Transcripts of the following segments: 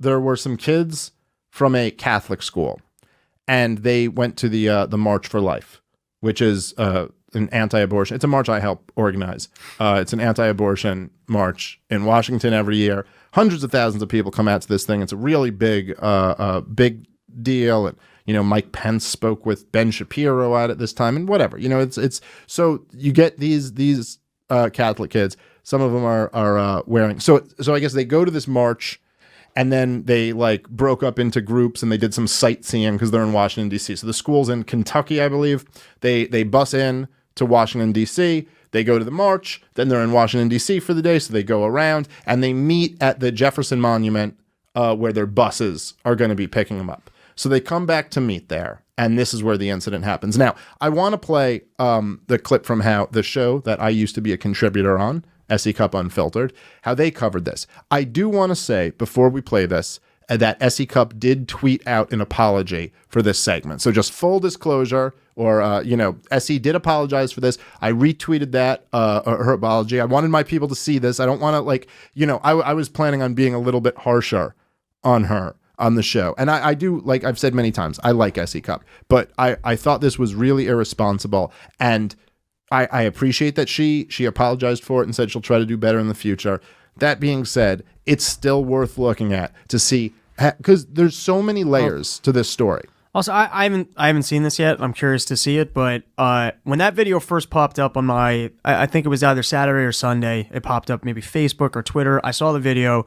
there were some kids from a Catholic school, and they went to the March for Life, which is an anti-abortion. It's a march I help organize. It's an anti-abortion march in Washington every year. Hundreds of thousands of people come out to this thing. It's a really big deal. And, you know, Mike Pence spoke with Ben Shapiro at it this time, and whatever. You know, it's so you get these Catholic kids. Some of them are wearing. So I guess they go to this march, and then they like broke up into groups and they did some sightseeing because they're in Washington D.C. So the school's in Kentucky, I believe. They bus in to Washington D.C. They go to the march, then they're in Washington D.C. for the day. So they go around and they meet at the Jefferson Monument where their buses are going to be picking them up. So they come back to meet there, and this is where the incident happens. Now, I want to play the clip from how the show that I used to be a contributor on, SE Cup Unfiltered, how they covered this. I do want to say, before we play this, that SE Cup did tweet out an apology for this segment. So just full disclosure, or, you know, SE did apologize for this. I retweeted that, her apology. I wanted my people to see this. I don't want to, like, you know, I was planning on being a little bit harsher on her on the show. And I do, like I've said many times, I like SE Cup, but I thought this was really irresponsible. And I appreciate that she apologized for it and said she'll try to do better in the future. That being said, it's still worth looking at to see, because there's so many layers to this story. Also, I haven't seen this yet. I'm curious to see it, but when that video first popped up on my, I think it was either Saturday or Sunday, it popped up maybe Facebook or Twitter. I saw the video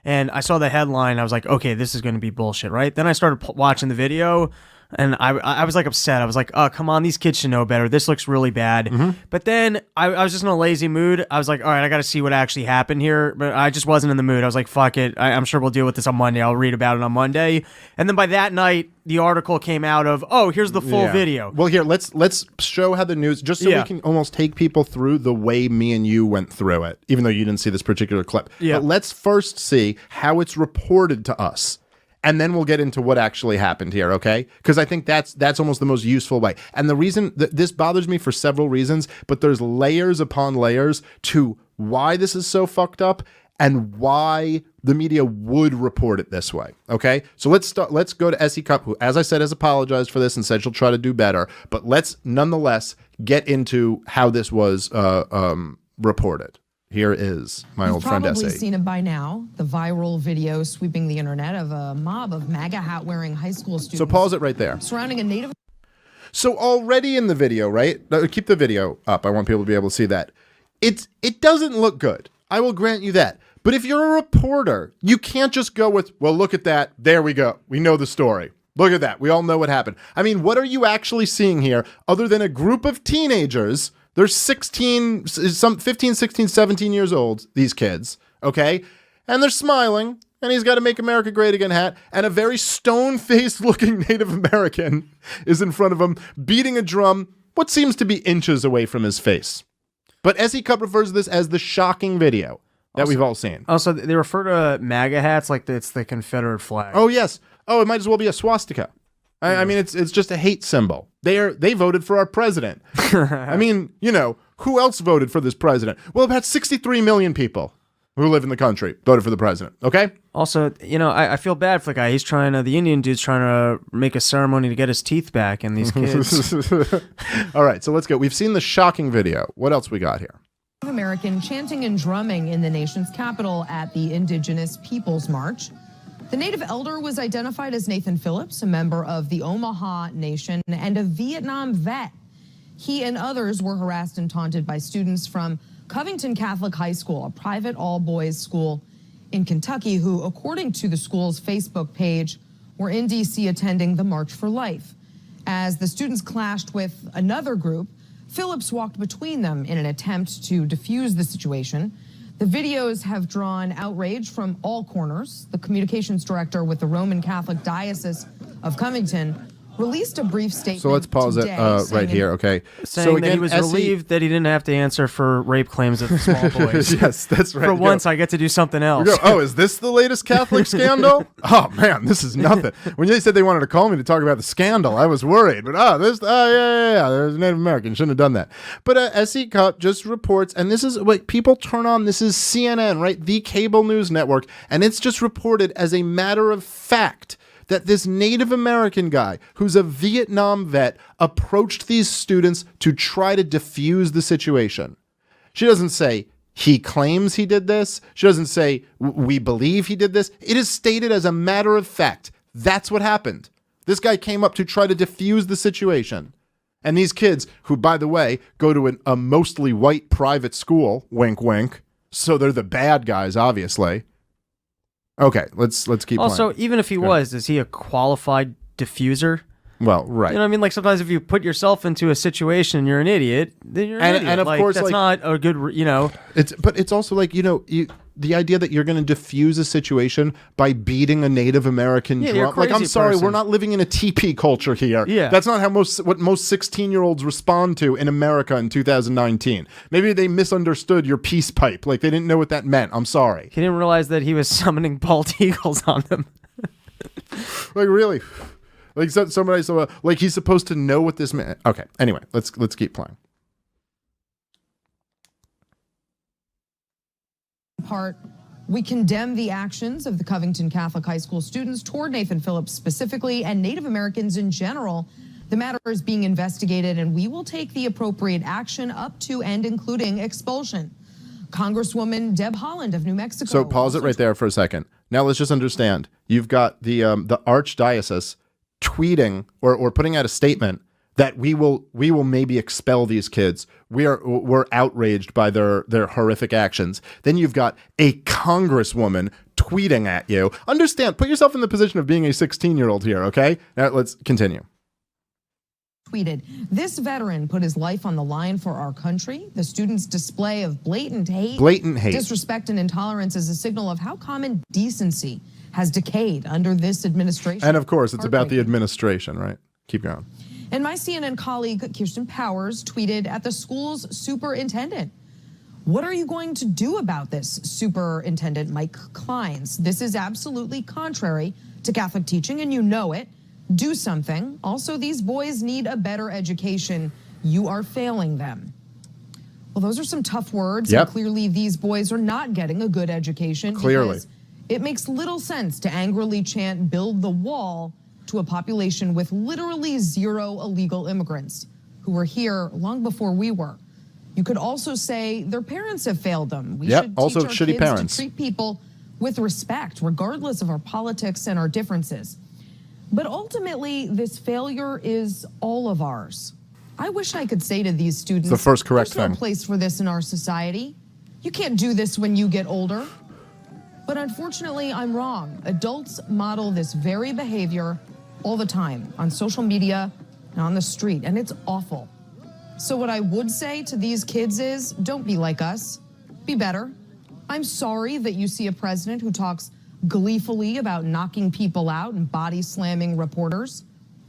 and I saw the headline. I was like, okay, this is going to be bullshit, right? Then I started watching the video. And I was like upset. I was like, oh, come on, these kids should know better. This looks really bad. Mm-hmm. But then I was just in a lazy mood. I was like, all right, I got to see what actually happened here. But I just wasn't in the mood. I was like, fuck it. I'm sure we'll deal with this on Monday. I'll read about it on Monday. And then by that night, the article came out of, oh, here's the full video. Well, here, let's show how the news, just so we can almost take people through the way me and you went through it, even though you didn't see this particular clip. Yeah. But let's first see how it's reported to us. And then we'll get into what actually happened here, okay? Because I think that's almost the most useful way. And the reason this bothers me for several reasons, but there's layers upon layers to why this is so fucked up and why the media would report it this way, okay? So let's go to SE Cup, who, as I said, has apologized for this and said she'll try to do better. But let's nonetheless get into how this was reported. Here is my old friend Essie. You've probably seen it by now, the viral video sweeping the internet of a mob of MAGA hat-wearing high school students. So pause it right there. Surrounding a Native... So already in the video, right? Keep the video up. I want people to be able to see that. It doesn't look good. I will grant you that. But if you're a reporter, you can't just go with, well, look at that. There we go. We know the story. Look at that. We all know what happened. I mean, what are you actually seeing here other than a group of teenagers? They're 15, 16, 17 years old, these kids, okay? And they're smiling, and he's got a Make America Great Again hat, and a very stone-faced looking Native American is in front of him, beating a drum, what seems to be inches away from his face. But SE Cup refers to this as the shocking video that we've all seen. Also, they refer to MAGA hats like it's the Confederate flag. Oh, yes. Oh, it might as well be a swastika. I mean, it's just a hate symbol. They voted for our president. I mean, you know, who else voted for this president? Well, about 63 million people who live in the country voted for the president, okay? Also, you know, I feel bad for the guy. He's trying to, the Indian dude's trying to make a ceremony to get his teeth back, and these kids. All right, so let's go. We've seen the shocking video. What else we got here? American chanting and drumming in the nation's capital at the Indigenous Peoples March. The Native elder was identified as Nathan Phillips, a member of the Omaha Nation and a Vietnam vet. He and others were harassed and taunted by students from Covington Catholic High School, a private all-boys school in Kentucky, who, according to the school's Facebook page, were in D.C. attending the March for Life. As the students clashed with another group, Phillips walked between them in an attempt to defuse the situation. The videos have drawn outrage from all corners. The communications director with the Roman Catholic Diocese of Covington released a brief statement. So let's pause it today right here, okay? Saying that he was relieved that he didn't have to answer for rape claims of small boys. Yes, that's right. For once, I get to do something else. Oh, is this the latest Catholic scandal? Oh man, this is nothing. When they said they wanted to call me to talk about the scandal, I was worried. But yeah, there's a Native American. Shouldn't have done that. But SE Cup just reports, and this is what people turn on. This is CNN, right? The cable news network, and it's just reported as a matter of fact that this Native American guy, who's a Vietnam vet, approached these students to try to defuse the situation. She doesn't say he claims he did this. She doesn't say we believe he did this. It is stated as a matter of fact. That's what happened. This guy came up to try to defuse the situation. And these kids, who, by the way, go to a mostly white private school, wink, wink, so they're the bad guys, obviously. Okay, let's keep also, playing. even if he was, is he a qualified diffuser? Well, right. You know what I mean? Like, sometimes if you put yourself into a situation and you're an idiot, then you're an idiot. And of course, that's not a good, But it's also like, the idea that you're going to diffuse a situation by beating a Native American drum. Like, I'm sorry, we're not living in a teepee culture here. Yeah. That's not what most 16-year-olds respond to in America in 2019. Maybe they misunderstood your peace pipe. Like, they didn't know what that meant. I'm sorry. He didn't realize that he was summoning bald eagles on them. Like, really? Like, somebody, like, he's supposed to know what this meant. Okay, anyway, let's keep playing. Part, we condemn the actions of the Covington Catholic High School students toward Nathan Phillips specifically and Native Americans in general. The matter is being investigated, and we will take the appropriate action up to and including expulsion. Congresswoman Deb Haaland of New Mexico. So pause it right there for a second. Now let's just understand. You've got the archdiocese tweeting or putting out a statement that we will maybe expel these kids. We're outraged by their horrific actions. Then you've got a congresswoman tweeting at you. Understand, put yourself in the position of being a 16-year-old here, okay? Now let's continue. Tweeted, this veteran put his life on the line for our country. The student's display of blatant hate, disrespect, and intolerance is a signal of how common decency has decayed under this administration. And of course, it's about the administration, right? Keep going. And my CNN colleague, Kirsten Powers, tweeted at the school's superintendent. What are you going to do about this, Superintendent Mike Kleins? This is absolutely contrary to Catholic teaching, and you know it. Do something. Also, these boys need a better education. You are failing them. Well, those are some tough words. Yep. And clearly, these boys are not getting a good education. Clearly. It makes little sense to angrily chant, build the wall, to a population with literally zero illegal immigrants who were here long before we were. You could also say their parents have failed them. We should also teach our shitty kids parents. to treat people with respect, regardless of our politics and our differences. But ultimately, this failure is all of ours. I wish I could say to these students, the first correct there's thing. no place for this in our society. You can't do this when you get older. But unfortunately, I'm wrong. Adults model this very behavior all the time on social media and on the street, and it's awful. So what I would say to these kids is, don't be like us, be better. I'm sorry that you see a president who talks gleefully about knocking people out and body slamming reporters.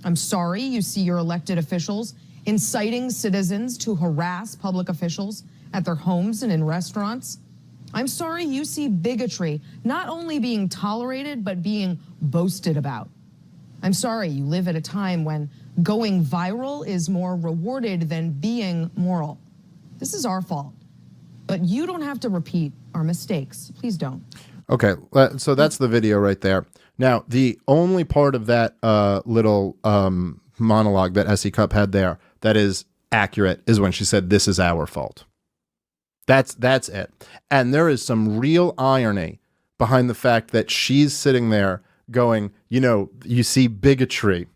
I'm sorry you see your elected officials inciting citizens to harass public officials at their homes and in restaurants. I'm sorry you see bigotry not only being tolerated, but being boasted about. I'm sorry you live at a time when going viral is more rewarded than being moral. This is our fault, but you don't have to repeat our mistakes. Please don't. Okay, so that's the video right there. Now, the only part of that little monologue that SE Cup had there that is accurate is when she said, "This is our fault." That's it. And there is some real irony behind the fact that she's sitting there going, you see bigotry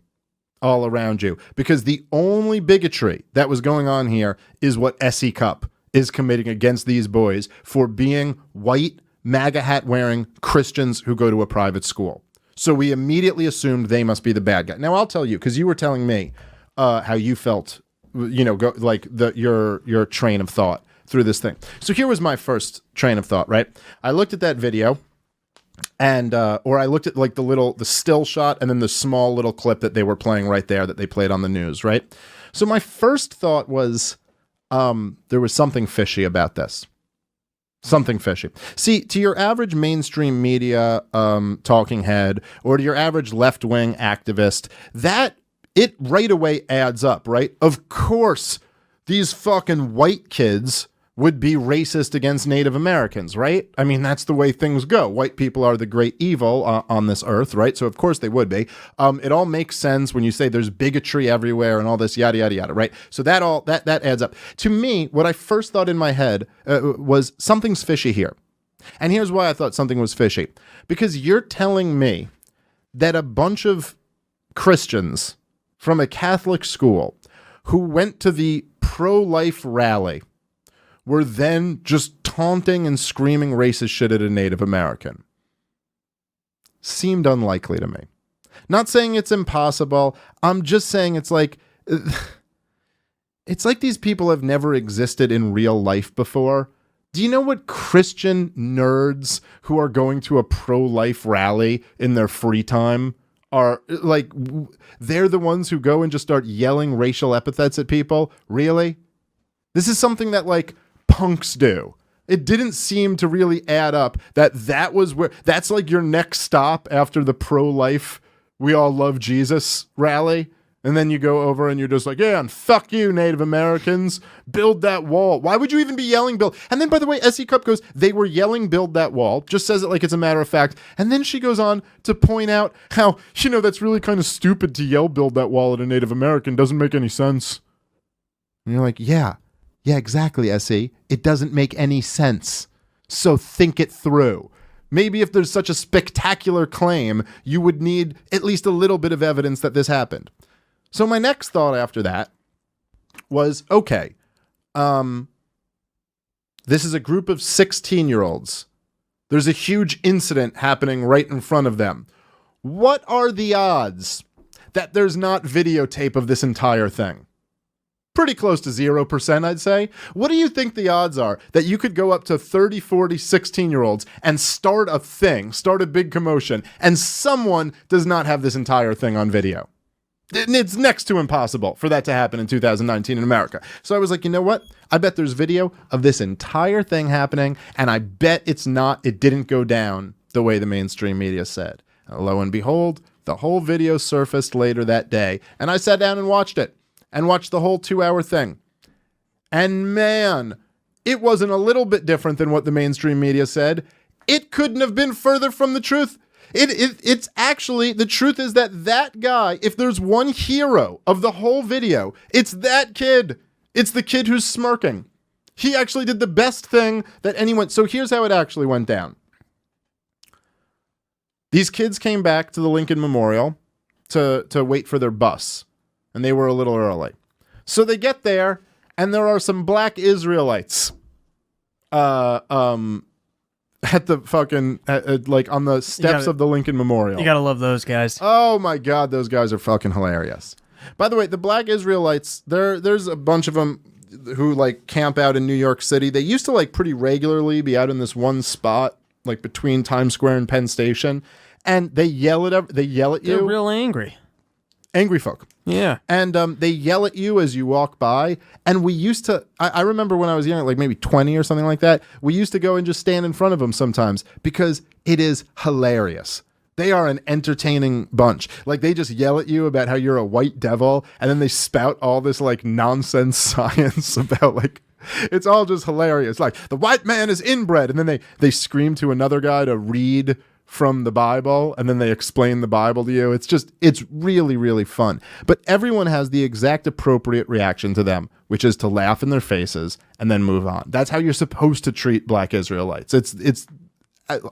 all around you, because the only bigotry that was going on here is what SE Cup is committing against these boys for being white, MAGA hat wearing Christians who go to a private school. So we immediately assumed they must be the bad guy. Now I'll tell you, because you were telling me how you felt, your train of thought through this thing. So here was my first train of thought, right? I looked at that video And or I looked at like the still shot and then the small little clip that they were playing right there that they played on the news, right? So my first thought was there was something fishy about this. Something fishy. See, to your average mainstream media talking head or to your average left-wing activist, that it right away adds up, right? Of course, these fucking white kids would be racist against Native Americans, right? I mean, that's the way things go. White people are the great evil on this earth, right? So of course they would be. It all makes sense when you say there's bigotry everywhere and all this yada, yada, yada, right? So that adds up. To me, what I first thought in my head was something's fishy here. And here's why I thought something was fishy. Because you're telling me that a bunch of Christians from a Catholic school who went to the pro-life rally were then just taunting and screaming racist shit at a Native American. Seemed unlikely to me. Not saying it's impossible. I'm just saying it's like these people have never existed in real life before. Do you know what Christian nerds who are going to a pro-life rally in their free time are like? They're the ones who go and just start yelling racial epithets at people? Really? This is something that like punks do. It didn't seem to really add up that was where that's like your next stop after the pro-life we all love Jesus rally. And then you go over and you're just like, yeah, and fuck you, Native Americans. Build that wall. Why would you even be yelling build? And then, by the way, S.E. Cup goes, they were yelling build that wall. Just says it like it's a matter of fact. And then she goes on to point out how, that's really kind of stupid to yell build that wall at a Native American. Doesn't make any sense. And you're like, yeah, exactly, S.E. It doesn't make any sense. So think it through. Maybe if there's such a spectacular claim, you would need at least a little bit of evidence that this happened. So my next thought after that was, okay, this is a group of 16-year-olds. There's a huge incident happening right in front of them. What are the odds that there's not videotape of this entire thing? Pretty close to 0%, I'd say. What do you think the odds are that you could go up to 30, 40, 16-year-olds and start a big commotion, and someone does not have this entire thing on video? It's next to impossible for that to happen in 2019 in America. So I was like, you know what? I bet there's video of this entire thing happening, and I bet it didn't go down the way the mainstream media said. And lo and behold, the whole video surfaced later that day, and I sat down and watched it, and watched the whole 2-hour thing. And man, it wasn't a little bit different than what the mainstream media said. It couldn't have been further from the truth. It's actually, the truth is that guy, if there's one hero of the whole video, it's that kid. It's the kid who's smirking. He actually did the best thing that anyone. So here's how it actually went down. These kids came back to the Lincoln Memorial to wait for their bus, and they were a little early. So they get there, and there are some black Israelites at the fucking, like on the steps of the Lincoln Memorial. You gotta love those guys. Oh my God, those guys are fucking hilarious. By the way, the black Israelites, there's a bunch of them who like camp out in New York City. They used to like pretty regularly be out in this one spot, like between Times Square and Penn Station, and they yell at you. They're real angry. Angry folk. Yeah. And they yell at you as you walk by. And we used to, I remember when I was young, like maybe 20 or something like that, we used to go and just stand in front of them sometimes because it is hilarious. They are an entertaining bunch. Like they just yell at you about how you're a white devil, and then they spout all this like nonsense science about like, it's all just hilarious. Like the white man is inbred. And then they scream to another guy to read from the Bible, and then they explain the Bible to you. It's really, really fun. But everyone has the exact appropriate reaction to them, which is to laugh in their faces and then move on. That's how you're supposed to treat black Israelites. It's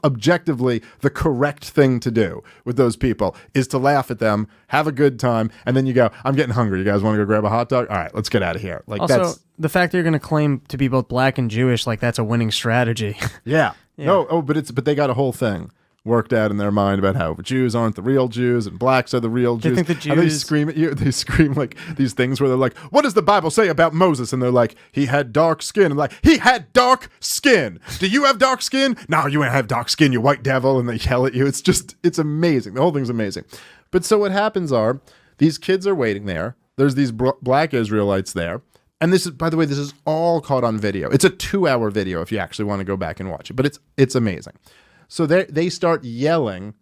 objectively the correct thing to do with those people is to laugh at them, have a good time, and then you go, I'm getting hungry. You guys want to go grab a hot dog? All right, let's get out of here. Like also, the fact that you're going to claim to be both black and Jewish, like that's a winning strategy. Yeah. No, but they got a whole thing worked out in their mind about how Jews aren't the real Jews and blacks are the real Jews. They think the And they Jews- scream at you. They scream like these things where they're like, "What does the Bible say about Moses?" And they're like, "He had dark skin." And like, "He had dark skin. Do you have dark skin? No, you ain't have dark skin, you white devil." And they yell at you. It's amazing. The whole thing's amazing. But so what happens are these kids are waiting there. There's these black Israelites there. And this is, by the way, this is all caught on video. It's a 2-hour video if you actually want to go back and watch it. But it's amazing. So they start yelling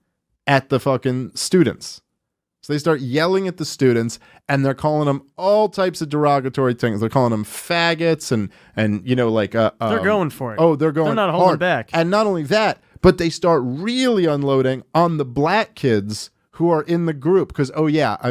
at the fucking students. So they start yelling at the students, and they're calling them all types of derogatory things. They're calling them faggots, and you know, like They're going for it. Oh, they're going. They're not holding hard. back. And not only that, but they start really unloading on the black kids who are in the group, because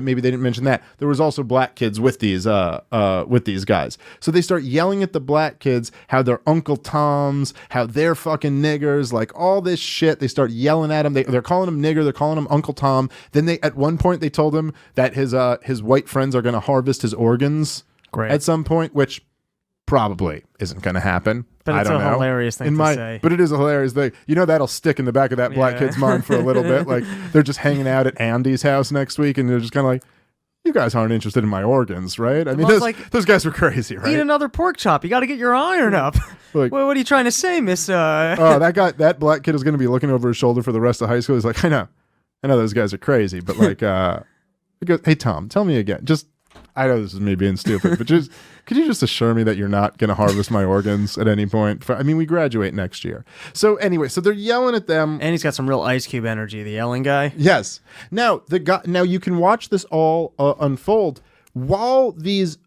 maybe they didn't mention that there was also black kids with these guys. So they start yelling at the black kids how they're Uncle Toms, how they're fucking niggers, like all this shit. They start yelling at him. They're calling him nigger. They're calling him Uncle Tom. Then they at one point they told him that his white friends are going to harvest his organs at some point, which probably isn't going to happen. But I it's don't a know. hilarious thing to say. But it is a hilarious thing. You know, that'll stick in the back of that black kid's mind for a little bit. Like, they're just hanging out at Andy's house next week, and they're just kind of like, you guys aren't interested in my organs, right? I mean, those guys were crazy, right? Eat another pork chop. You got to get your iron up. Like, what are you trying to say, Miss? Oh, that black kid is going to be looking over his shoulder for the rest of high school. He's like, I know those guys are crazy, but like, he goes, hey, Tom, tell me again. I know this is me being stupid, but could you just assure me that you're not going to harvest my organs at any point? I mean, we graduate next year. So anyway, so they're yelling at them. And he's got some real Ice Cube energy, the yelling guy. Yes. Now you can watch this all unfold while these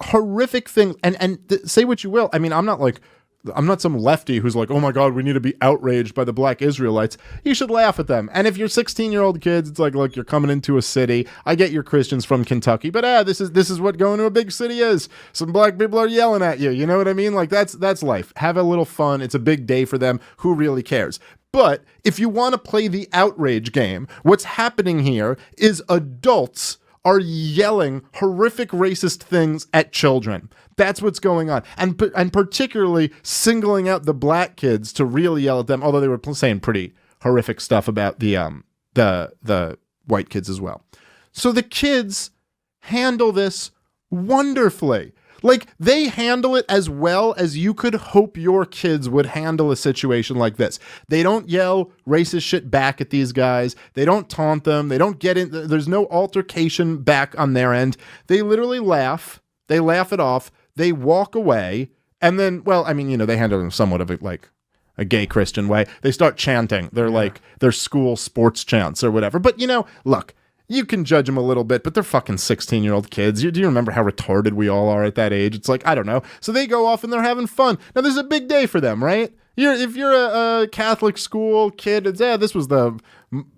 horrific things, and say what you will. I mean, I'm not some lefty who's like, oh my God, we need to be outraged by the black Israelites. You should laugh at them. And if you're 16-year-old kids, it's like, look, you're coming into a city. I get you're Christians from Kentucky, but this is what going to a big city is. Some black people are yelling at you. You know what I mean? Like that's life. Have a little fun. It's a big day for them. Who really cares? But if you want to play the outrage game, what's happening here is adults are yelling horrific racist things at children. That's what's going on. And particularly singling out the black kids to really yell at them, although they were saying pretty horrific stuff about the white kids as well. So the kids handle this wonderfully. Like, they handle it as well as you could hope your kids would handle a situation like this. They don't yell racist shit back at these guys. They don't taunt them. They don't get in. There's no altercation back on their end. They literally laugh. They laugh it off. They walk away. And then, well, I mean, you know, they handle it somewhat of a gay Christian way. They start chanting. They're like their school sports chants or whatever. But, you know, look. You can judge them a little bit, but they're fucking 16-year-old kids. Do you remember how retarded we all are at that age? It's like, I don't know. So they go off and they're having fun. Now, there's a big day for them, right? If you're a Catholic school kid, it's, this was the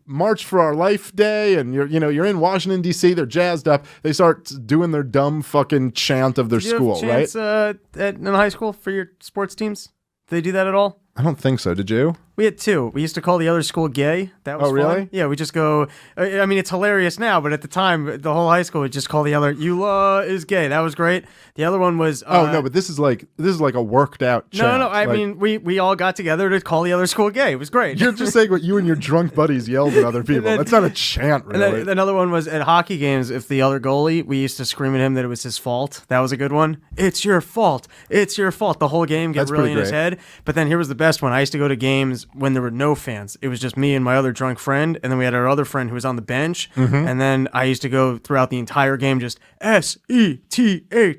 March for Our Life day, and you're in Washington, D.C., they're jazzed up. They start doing their dumb fucking chant of their school, right? In high school for your sports teams? Did they do that at all? I don't think so. Did you? We had two. We used to call the other school gay. That was really? fun. Yeah, we just go. I mean, it's hilarious now, but at the time, the whole high school would just call the other "Eula is gay." That was great. The other one was. No, but this is like a worked out chant. No. I mean, we all got together to call the other school gay. It was great. You're just saying what you and your drunk buddies yelled at other people. That's not a chant, really. And then another one was at hockey games. If the other goalie, we used to scream at him that it was his fault. That was a good one. It's your fault. It's your fault. The whole game get really in his head. But then here was the best one. I used to go to games when there were no fans. It was just me and my other drunk friend, and then we had our other friend who was on the bench. And then I used to go throughout the entire game just SETH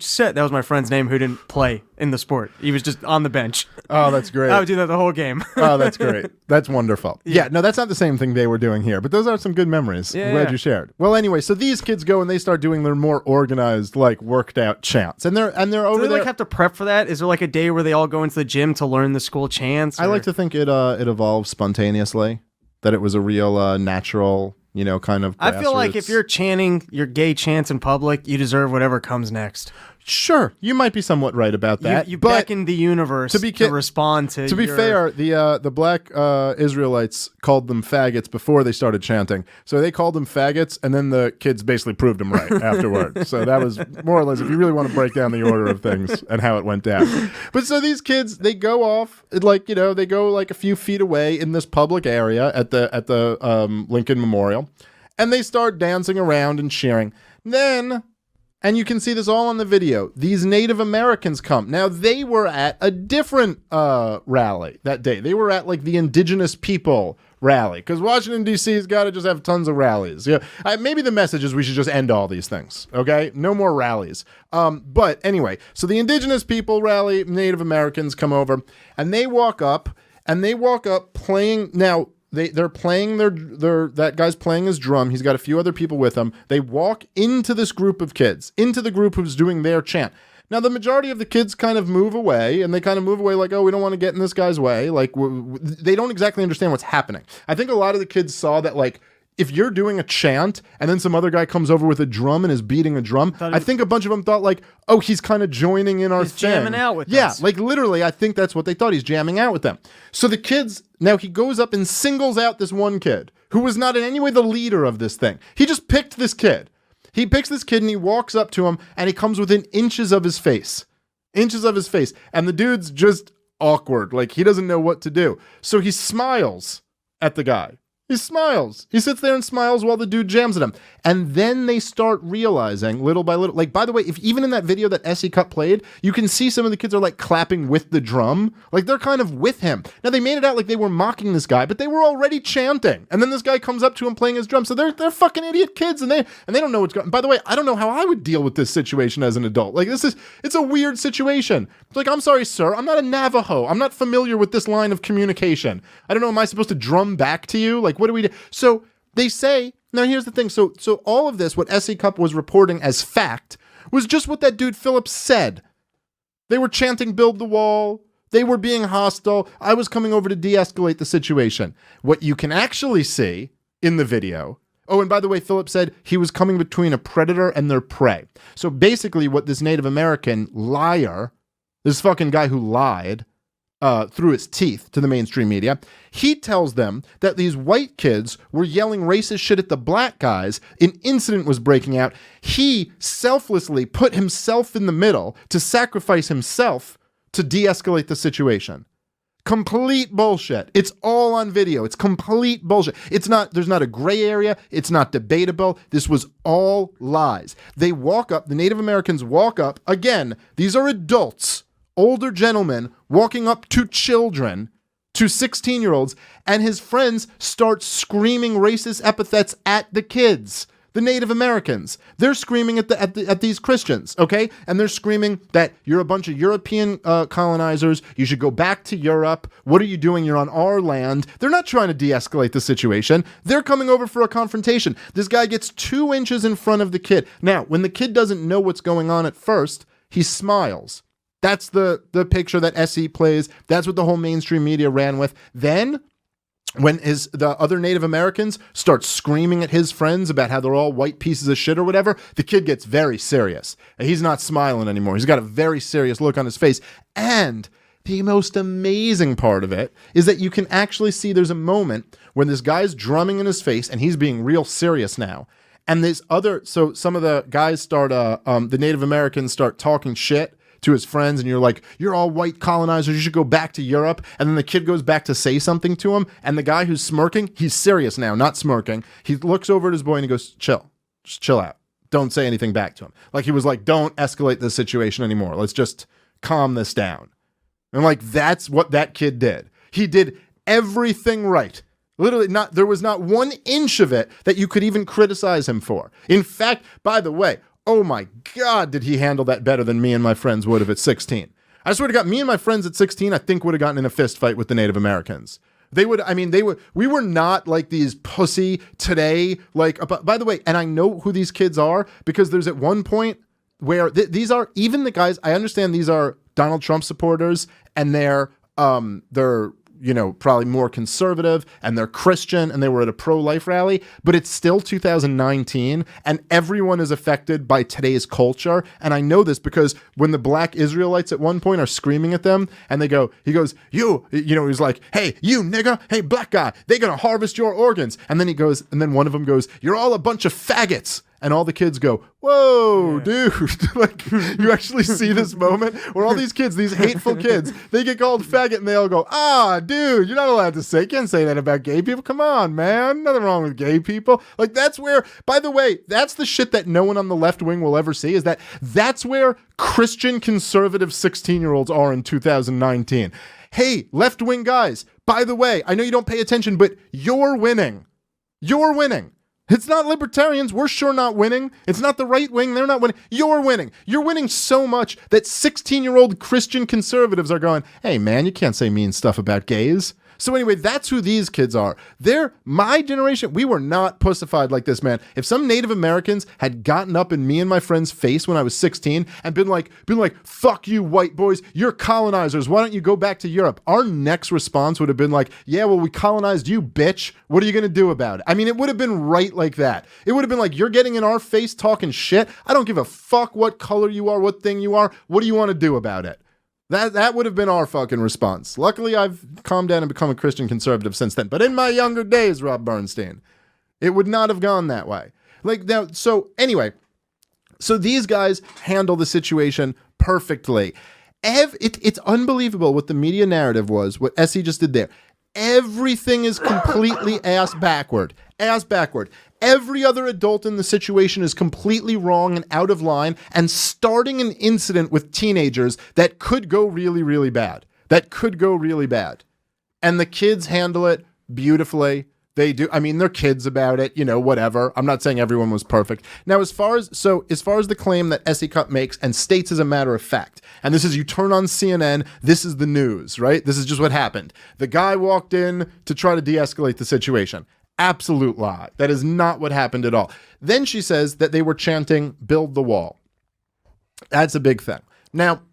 set. That was my friend's name who didn't play in the sport. He was just on the bench. Oh, that's great. I would do that the whole game. Oh, that's great. That's wonderful. Yeah, no, that's not the same thing they were doing here, but those are some good memories. I'm glad you shared. Well, anyway, so these kids go and they start doing their more organized, like worked out chants, and they're over Do they there. like have to prep for that? Is there like a day where they all go into the gym to learn the school chants? I like to think it evolved spontaneously, that it was a real natural, kind of. I feel like grassroots. if you're chanting your gay chants in public, you deserve whatever comes next. Sure, you might be somewhat right about that. You but beckoned the universe to respond to. To be fair, the black Israelites called them faggots before they started chanting. So they called them faggots, and then the kids basically proved them right afterward. So that was more or less, if you really want to break down the order of things and how it went down. But so these kids, they go off, like, you know, they go like a few feet away in this public area at the Lincoln Memorial, and they start dancing around and cheering. Then, and you can see this all on the video, these Native Americans come. Now, they were at a different rally that day. They were at like the indigenous people rally, because Washington, D.C.'s got to just have tons of rallies. Yeah, maybe the message is we should just end all these things, okay? No more rallies. But anyway, so the indigenous people rally, Native Americans come over, and they walk up playing. Now, they're playing that guy's playing his drum. He's got a few other people with him. They walk into this group of kids, into the group who's doing their chant. Now, the majority of the kids kind of move away, and they kind of move away like, oh, we don't want to get in this guy's way. Like, they don't exactly understand what's happening. I think a lot of the kids saw that, like, if you're doing a chant and then some other guy comes over with a drum and is beating a drum, I think a bunch of them thought like, oh, he's kind of joining in our thing. He's jamming out with us. Yeah, like literally, I think that's what they thought. He's jamming out with them. So the kids, now he goes up and singles out this one kid who was not in any way the leader of this thing. He just picked this kid. He picks this kid and he walks up to him and he comes within inches of his face. Inches of his face. And the dude's just awkward. Like he doesn't know what to do. So he smiles at the guy. He smiles. He sits there and smiles while the dude jams at him. And then they start realizing little by little, like, by the way, if even in that video that SE Cup played, you can see some of the kids are like clapping with the drum. Like they're kind of with him. Now they made it out like they were mocking this guy, but they were already chanting. And then this guy comes up to him playing his drum. So they're fucking idiot kids and they don't know what's going on. By the way, I don't know how I would deal with this situation as an adult. Like it's a weird situation. It's like, I'm sorry, sir. I'm not a Navajo. I'm not familiar with this line of communication. I don't know. Am I supposed to drum back to you? Like, what do we do? So they say, now here's the thing. So all of this, what SE Cup was reporting as fact, was just what that dude Phillips said. They were chanting build the wall. They were being hostile. I was coming over to de-escalate the situation. What you can actually see in the video, oh, and by the way, Phillips said he was coming between a predator and their prey. So basically what this Native American liar, this fucking guy who lied, through his teeth to the mainstream media, he tells them that these white kids were yelling racist shit at the black guys. An incident was breaking out. He selflessly put himself in the middle to sacrifice himself to de-escalate the situation. Complete bullshit. It's all on video. It's complete bullshit. There's not a gray area. It's not debatable. This was all lies. They walk up, the Native Americans walk up, again, these are adults, older gentlemen walking up to children, to 16-year-olds, and his friends start screaming racist epithets at the kids, the Native Americans. They're screaming at these Christians, okay? And they're screaming that you're a bunch of European colonizers. You should go back to Europe. What are you doing? You're on our land. They're not trying to de-escalate the situation. They're coming over for a confrontation. This guy gets 2 inches in front of the kid. Now, when the kid doesn't know what's going on at first, he smiles. That's the picture that SE plays. That's what the whole mainstream media ran with. Then, when the other Native Americans start screaming at his friends about how they're all white pieces of shit or whatever, the kid gets very serious. He's not smiling anymore. He's got a very serious look on his face. And the most amazing part of it is that you can actually see there's a moment when this guy's drumming in his face and he's being real serious now. And so some of the guys start, the Native Americans start talking shit to his friends, and you're like, you're all white colonizers, you should go back to Europe. And then the kid goes back to say something to him, and the guy who's smirking, he's serious now, not smirking. He looks over at his boy and he goes, chill, just chill out. Don't say anything back to him. Like he was like, don't escalate this situation anymore. Let's just calm this down. And like, that's what that kid did. He did everything right. Literally, there was not 1 inch of it that you could even criticize him for. In fact, by the way, oh my God, did he handle that better than me and my friends would have at 16. I swear to God, me and my friends at 16, I think would have gotten in a fist fight with the Native Americans. We were not like these pussy today, like, by the way, and I know who these kids are because there's at one point where these are, even the guys, I understand these are Donald Trump supporters and they're probably more conservative, and they're Christian, and they were at a pro-life rally, but it's still 2019, and everyone is affected by today's culture. And I know this because when the black Israelites at one point are screaming at them, and he goes, he's like, hey, you nigga, hey, black guy, they're gonna harvest your organs. And then one of them goes, you're all a bunch of faggots. And all the kids go, whoa, dude. Like, you actually see this moment where all these kids, these hateful kids, they get called faggot and they all go, dude, you're not allowed to say, you can't say that about gay people. Come on, man. Nothing wrong with gay people. Like, that's where, by the way, that's the shit that no one on the left wing will ever see, is that's where Christian conservative 16-year-olds are in 2019. Hey, left wing guys, by the way, I know you don't pay attention, but you're winning. You're winning. It's not libertarians. We're sure not winning. It's not the right wing. They're not winning. You're winning. You're winning so much that 16-year-old Christian conservatives are going, hey, man, you can't say mean stuff about gays. So anyway, that's who these kids are. They're my generation. We were not pussified like this, man. If some Native Americans had gotten up in me and my friend's face when I was 16 and been like, fuck you, white boys, you're colonizers. Why don't you go back to Europe? Our next response would have been like, yeah, well, we colonized you, bitch. What are you going to do about it? I mean, it would have been right like that. It would have been like, you're getting in our face talking shit. I don't give a fuck what color you are, what thing you are. What do you want to do about it? That would have been our fucking response. Luckily, I've calmed down and become a Christian conservative since then. But in my younger days, Rob Bernstein, it would not have gone that way. Like now, so anyway, so these guys handle the situation perfectly. It's unbelievable what the media narrative was, what Essie just did there. Everything is completely ass backward. Every other adult in the situation is completely wrong and out of line and starting an incident with teenagers that could go really, really bad. And the kids handle it beautifully. They do. I mean, they're kids about it, whatever. I'm not saying everyone was perfect. Now, as far as the claim that Essie Cup makes and states as a matter of fact, and this is, you turn on CNN, this is the news, right? This is just what happened. The guy walked in to try to de-escalate the situation. Absolute lie. That is not what happened at all. Then she says that they were chanting, build the wall. That's a big thing. Now,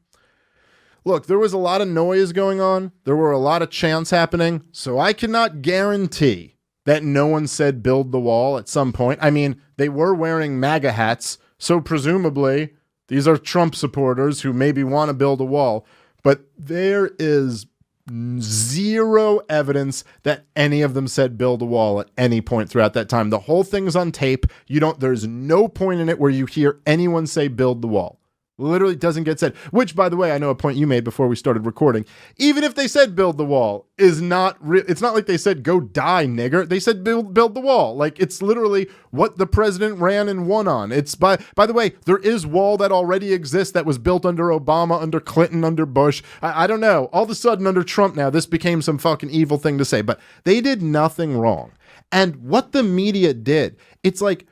look, there was a lot of noise going on. There were a lot of chants happening. So I cannot guarantee that no one said build the wall at some point. I mean, they were wearing MAGA hats. So presumably these are Trump supporters who maybe want to build a wall. But there is zero evidence that any of them said build a wall at any point throughout that time. The whole thing's on tape. There's no point in it where you hear anyone say build the wall. Literally doesn't get said, which, by the way, I know a point you made before we started recording. Even if they said build the wall, it's not like they said go die, nigger. They said build the wall. Like, it's literally what the president ran and won on. It's by the way, there is wall that already exists that was built under Obama, under Clinton, under Bush. I don't know. All of a sudden under Trump now, this became some fucking evil thing to say, but they did nothing wrong. And what the media did, it's like,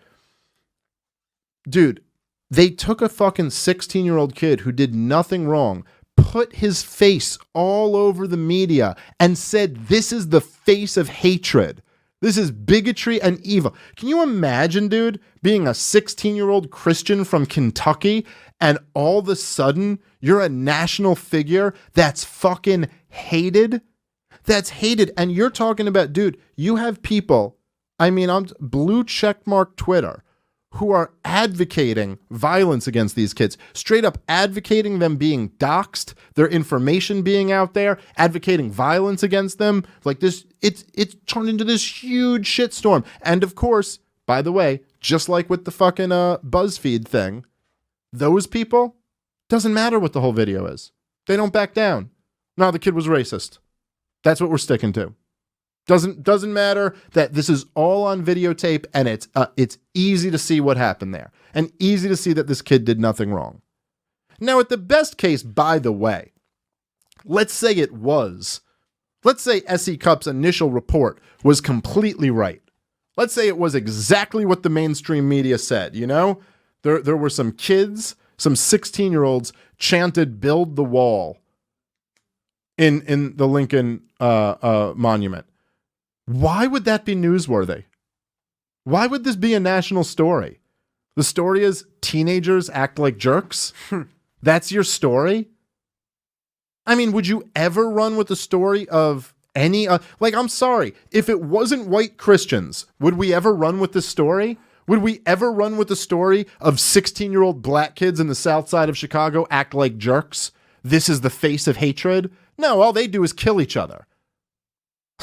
dude, they took a fucking 16-year-old kid who did nothing wrong, put his face all over the media, and said, this is the face of hatred. This is bigotry and evil. Can you imagine, dude, being a 16-year-old Christian from Kentucky, and all of a sudden, you're a national figure that's fucking hated? That's hated. And you're talking about, dude, you have people, I'm blue checkmark Twitter, who are advocating violence against these kids, straight up advocating them being doxxed, their information being out there, advocating violence against them. Like this, it's turned into this huge shitstorm. And of course, by the way, just like with the fucking BuzzFeed thing, those people, doesn't matter what the whole video is. They don't back down. No, the kid was racist. That's what we're sticking to. Doesn't matter that this is all on videotape, and it's easy to see what happened there, and easy to see that this kid did nothing wrong. Now, at the best case, by the way, let's say Essie Cupp's initial report was completely right. Let's say it was exactly what the mainstream media said. There were some kids, some 16-year-olds chanted "Build the Wall" in the Lincoln Monument. Why would that be newsworthy? Why would this be a national story? The story is teenagers act like jerks? That's your story? I mean, would you ever run with the story of any like, I'm sorry, if it wasn't white Christians, would we ever run with this story? Would we ever run with the story of 16-year-old black kids in the south side of Chicago act like jerks? This is the face of hatred? No, all they do is kill each other.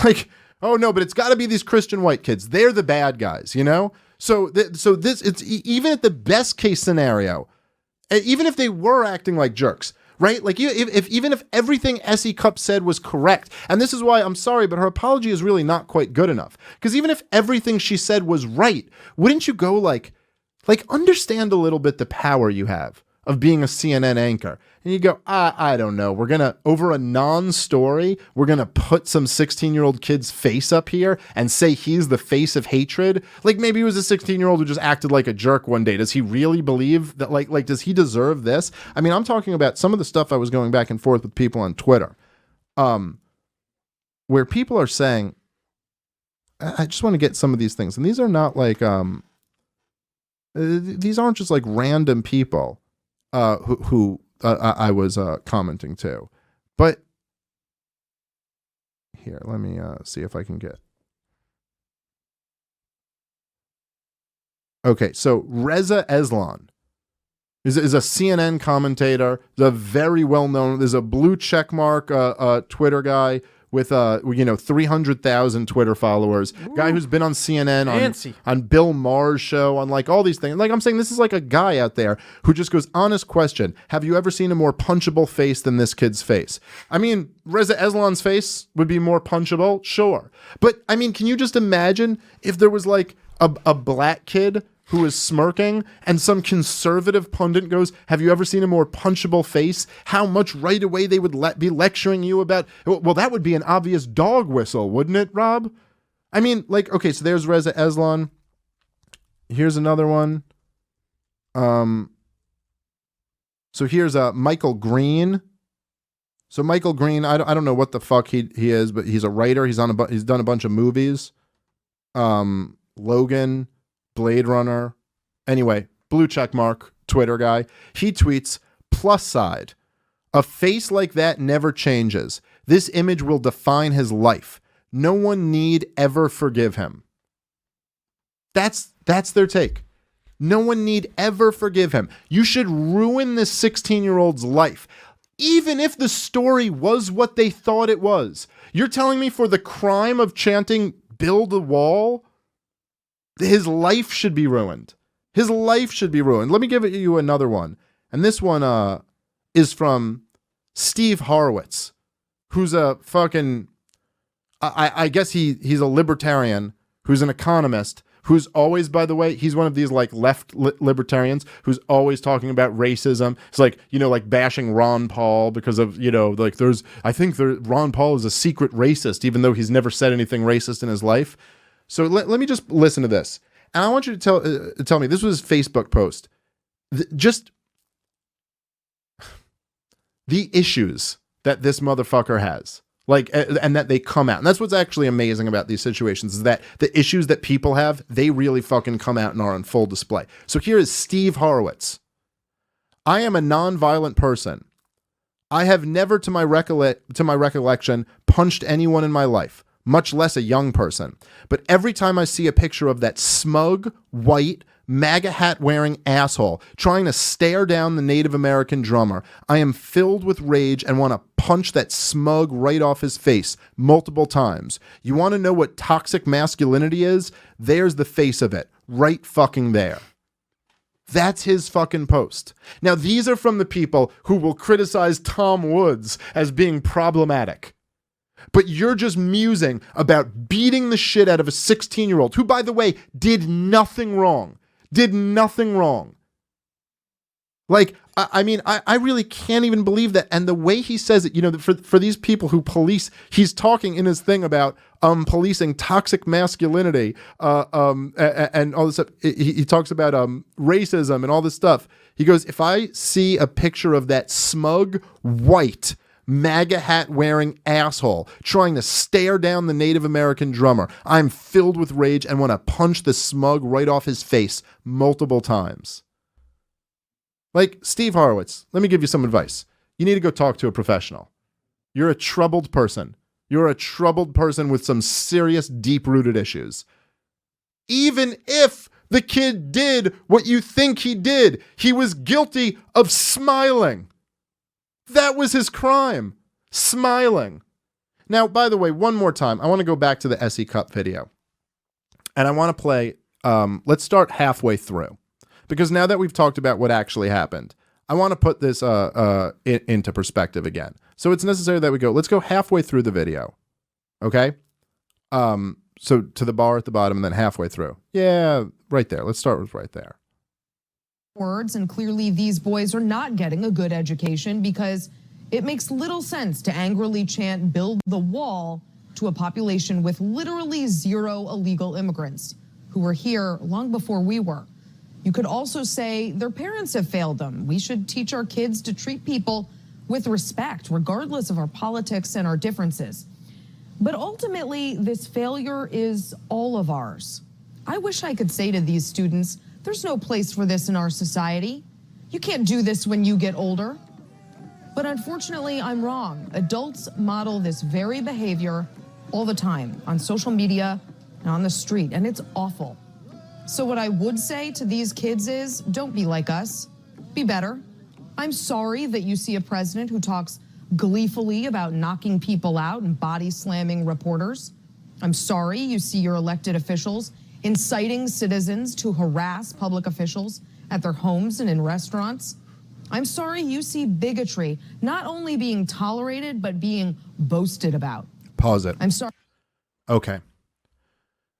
Like, oh no, but it's got to be these Christian white kids. They're the bad guys, you know? So this, it's even at the best case scenario, even if they were acting like jerks, right? Like, even if everything S.E. Cupp said was correct, and this is why I'm sorry, but her apology is really not quite good enough. Because even if everything she said was right, wouldn't you go like understand a little bit the power you have of being a CNN anchor? And you go, I don't know. We're going to, over a non-story, we're going to put some 16-year-old kid's face up here and say he's the face of hatred. Like, maybe he was a 16-year-old who just acted like a jerk one day. Does he really believe that, like, does he deserve this? I mean, I'm talking about some of the stuff I was going back and forth with people on Twitter, where people are saying, I just want to get some of these things. And these are not like, these aren't just like random people who I was commenting to. But here, let me see if I can get. Okay, so Reza Eslan is a CNN commentator. He's a very well-known, there's a blue checkmark Twitter guy with 300,000 Twitter followers. Ooh. Guy who's been on CNN, on Bill Maher's show, on like all these things. Like, I'm saying, this is like a guy out there who just goes, honest question, have you ever seen a more punchable face than this kid's face? I mean, Reza Eslan's face would be more punchable, sure. But I mean, can you just imagine if there was like a black kid who is smirking and some conservative pundit goes, have you ever seen a more punchable face? How much right away they would be lecturing you about, well, that would be an obvious dog whistle, wouldn't it, Rob? I mean, like, okay, so there's Reza Eslan. Here's another one. So here's Michael Green. So Michael Green, I don't know what the fuck he is, but he's a writer. He's done a bunch of movies. Logan, Blade Runner. Anyway, blue check mark, Twitter guy. He tweets, plus side, a face like that never changes. This image will define his life. No one need ever forgive him. That's their take. No one need ever forgive him. You should ruin this 16-year-old's life. Even if the story was what they thought it was. You're telling me for the crime of chanting, build a wall, his life should be ruined. His life should be ruined. Let me give you another one. And this one is from Steve Horowitz, who's a fucking, I guess he's a libertarian, who's an economist, who's always, by the way, he's one of these like left libertarians who's always talking about racism. It's like, like bashing Ron Paul because of, like Ron Paul is a secret racist, even though he's never said anything racist in his life. So let me just listen to this. And I want you to tell me, this was his Facebook post. Just the issues that this motherfucker has. Like, and that they come out. And that's what's actually amazing about these situations, is that the issues that people have, they really fucking come out and are on full display. So here is Steve Horowitz. I am a nonviolent person. I have never, to my recollection, punched anyone in my life, much less a young person. But every time I see a picture of that smug, white, MAGA hat wearing asshole trying to stare down the Native American drummer, I am filled with rage and want to punch that smug right off his face multiple times. You want to know what toxic masculinity is? There's the face of it, right fucking there. That's his fucking post. Now, these are from the people who will criticize Tom Woods as being problematic. But you're just musing about beating the shit out of a 16-year-old who, by the way, did nothing wrong. Like, I mean, I really can't even believe that. And the way he says it, for these people who police, he's talking in his thing about policing toxic masculinity and all this stuff. He talks about racism and all this stuff. He goes, if I see a picture of that smug, white, MAGA hat wearing asshole trying to stare down the Native American drummer, I'm filled with rage and want to punch the smug right off his face multiple times. Like, Steve Horowitz, let me give you some advice. You need to go talk to a professional. You're a troubled person. You're a troubled person with some serious, deep-rooted issues. Even if the kid did what you think he did, he was guilty of smiling. That was his crime. Smiling. Now, by the way, one more time, I want to go back to the SE Cup video. And I want to play, let's start halfway through. Because now that we've talked about what actually happened, I want to put this into perspective again. So it's necessary that we go, let's go halfway through the video. Okay? So to the bar at the bottom and then halfway through. Yeah, right there. Let's start with right there. Words, and clearly these boys are not getting a good education because it makes little sense to angrily chant "build the wall" to a population with literally zero illegal immigrants who were here long before we were. You could also say their parents have failed them. We should teach our kids to treat people with respect, regardless of our politics and our differences. But ultimately, this failure is all of ours. I wish I could say to these students, there's no place for this in our society. You can't do this when you get older. But unfortunately, I'm wrong. Adults model this very behavior all the time on social media and on the street, and it's awful. So what I would say to these kids is, don't be like us. Be better. I'm sorry that you see a president who talks gleefully about knocking people out and body slamming reporters. I'm sorry you see your elected officials inciting citizens to harass public officials at their homes and in restaurants. I'm sorry you see bigotry not only being tolerated, but being boasted about. Pause it. I'm sorry. Okay.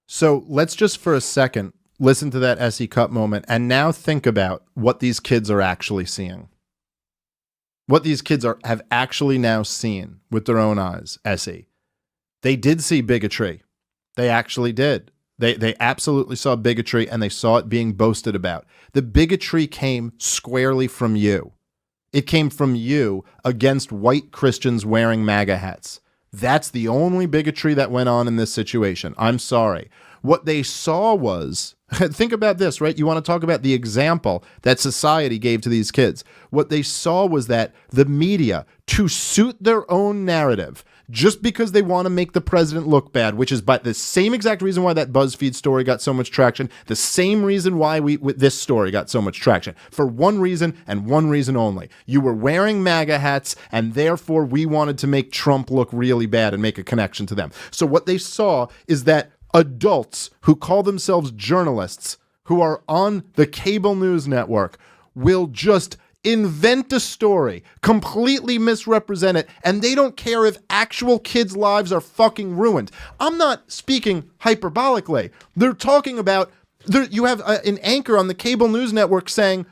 So let's just for a second listen to that SE Cup moment and now think about what these kids are actually seeing. What these kids have actually now seen with their own eyes, SE. They did see bigotry. They actually did. They absolutely saw bigotry and they saw it being boasted about. The bigotry came squarely from you. It came from you against white Christians wearing MAGA hats. That's the only bigotry that went on in this situation. I'm sorry. What they saw was, think about this, right? You want to talk about the example that society gave to these kids. What they saw was that the media, to suit their own narrative, just because they want to make the president look bad, which is by the same exact reason why that BuzzFeed story got so much traction, the same reason why this story got so much traction, for one reason and one reason only. You were wearing MAGA hats, and therefore we wanted to make Trump look really bad and make a connection to them. So what they saw is that adults who call themselves journalists, who are on the cable news network, will just invent a story, completely misrepresent it, and they don't care if actual kids' lives are fucking ruined. I'm not speaking hyperbolically. They're talking about, you have an anchor on the cable news network saying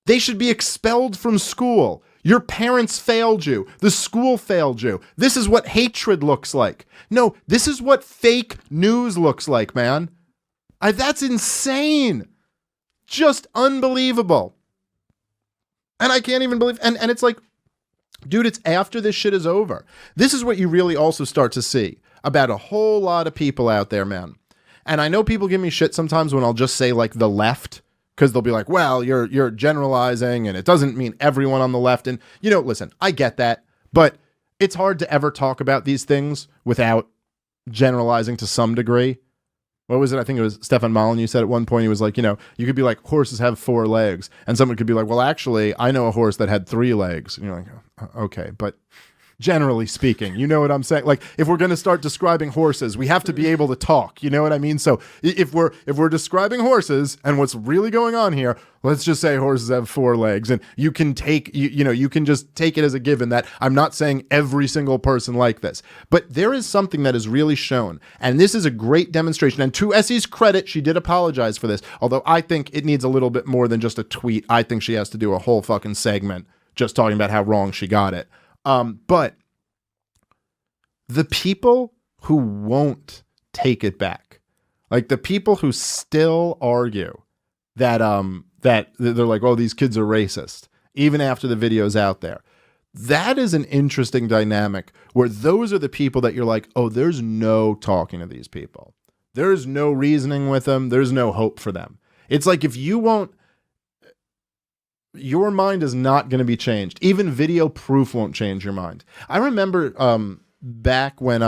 they should be expelled from school. Your parents failed you. The school failed you. This is what hatred looks like. No, this is what fake news looks like, man. That's insane. Just unbelievable. And I can't even believe, and it's like, dude, it's after this shit is over. This is what you really also start to see about a whole lot of people out there, man. And I know people give me shit sometimes when I'll just say like the left, because they'll be like, well, you're generalizing and it doesn't mean everyone on the left. And, you know, listen, I get that, but it's hard to ever talk about these things without generalizing to some degree. What was it? I think it was Stefan Molyneux said at one point, he was like, you know, you could be like, horses have 4 legs. And someone could be like, well, actually, I know a horse that had 3 legs. And you're like, okay, but generally speaking, you know what I'm saying? Like, if we're going to start describing horses, we have to be able to talk. You know what I mean? So if we're describing horses and what's really going on here, let's just say horses have 4 legs, and you can take, you can just take it as a given that I'm not saying every single person like this, but there is something that is really shown. And this is a great demonstration. And to Essie's credit, she did apologize for this. Although I think it needs a little bit more than just a tweet. I think she has to do a whole fucking segment just talking about how wrong she got it. But the people who won't take it back, like the people who still argue that that they're like, oh, these kids are racist, even after the video's out there, that is an interesting dynamic where those are the people that you're like, oh, there's no talking to these people. There's no reasoning with them. There's no hope for them. It's like, if you won't, your mind is not going to be changed. Even video proof won't change your mind. I remember back when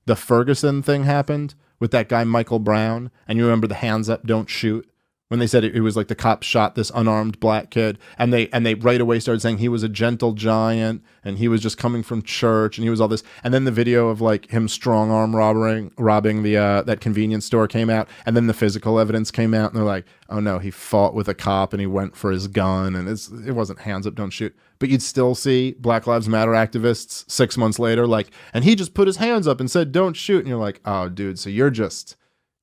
the Ferguson thing happened with that guy Michael Brown, and you remember the hands up, don't shoot, when they said it was like the cops shot this unarmed black kid, and they right away started saying he was a gentle giant and he was just coming from church and he was all this, and then the video of like him strong arm robbing the that convenience store came out, and then the physical evidence came out, and they're like, oh no, he fought with a cop and he went for his gun, and it wasn't hands up, don't shoot. But you'd still see Black Lives Matter activists 6 months later like, and he just put his hands up and said don't shoot, and you're like, oh dude, so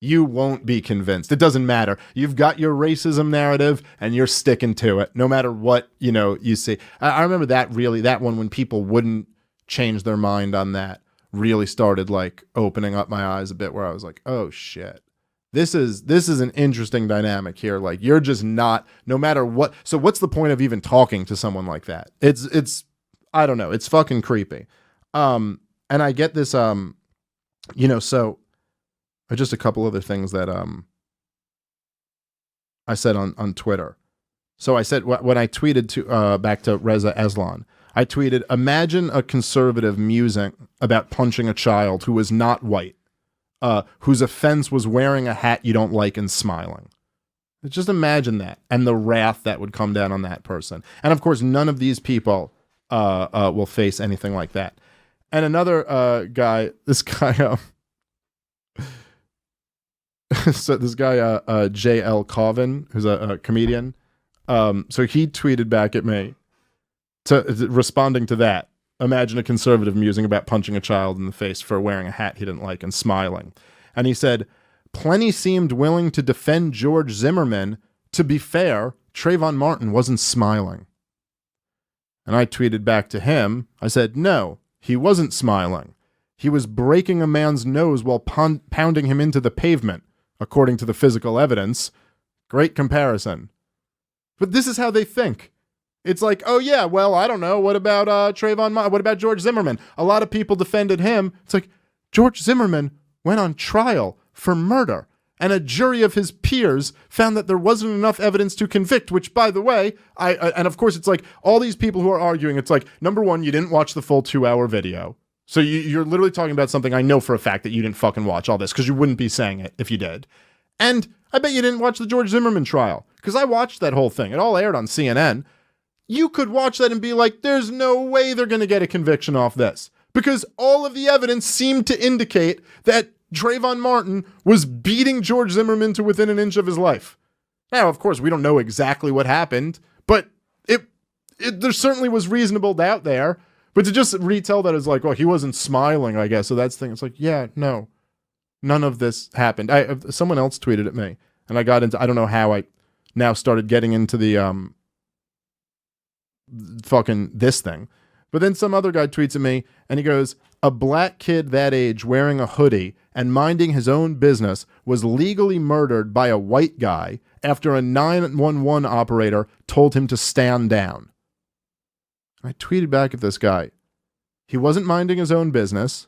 you won't be convinced. It doesn't matter. You've got your racism narrative and you're sticking to it no matter what, you see. I remember that one when people wouldn't change their mind on that really started like opening up my eyes a bit, where I was like, oh shit. This is an interesting dynamic here. Like, you're just not, no matter what. So what's the point of even talking to someone like that? It's I don't know. It's fucking creepy. And I get this, so just a couple other things that I said on Twitter. So I said when I tweeted to back to Reza Aslan, I tweeted, imagine a conservative musing about punching a child who was not white, whose offense was wearing a hat you don't like and smiling. Just imagine that, and the wrath that would come down on that person. And of course, none of these people will face anything like that. And another guy, this guy. So this guy, J.L. Colvin, who's a comedian, so he tweeted back at me, responding to that. Imagine a conservative musing about punching a child in the face for wearing a hat he didn't like and smiling. And he said, plenty seemed willing to defend George Zimmerman. To be fair, Trayvon Martin wasn't smiling. And I tweeted back to him, I said, no, he wasn't smiling. He was breaking a man's nose while pounding him into the pavement. According to the physical evidence. Great comparison. But this is how they think. It's like, oh yeah, well, I don't know. What about what about George Zimmerman? A lot of people defended him. It's like, George Zimmerman went on trial for murder, and a jury of his peers found that there wasn't enough evidence to convict, which, by the way, and of course, it's like, all these people who are arguing, it's like, number one, you didn't watch the full 2-hour video. So you're literally talking about something I know for a fact that you didn't fucking watch all this, because you wouldn't be saying it if you did. And I bet you didn't watch the George Zimmerman trial, because I watched that whole thing. It all aired on CNN. You could watch that and be like, there's no way they're going to get a conviction off this, because all of the evidence seemed to indicate that Trayvon Martin was beating George Zimmerman to within an inch of his life. Now, of course, we don't know exactly what happened, but there certainly was reasonable doubt there. But to just retell that as like, well, he wasn't smiling, I guess. So that's the thing. It's like, yeah, no, none of this happened. Someone else tweeted at me, and I got into, I don't know how I now started getting into the fucking this thing. But then some other guy tweets at me, and he goes, a black kid that age wearing a hoodie and minding his own business was legally murdered by a white guy after a 911 operator told him to stand down. I tweeted back at this guy. He wasn't minding his own business.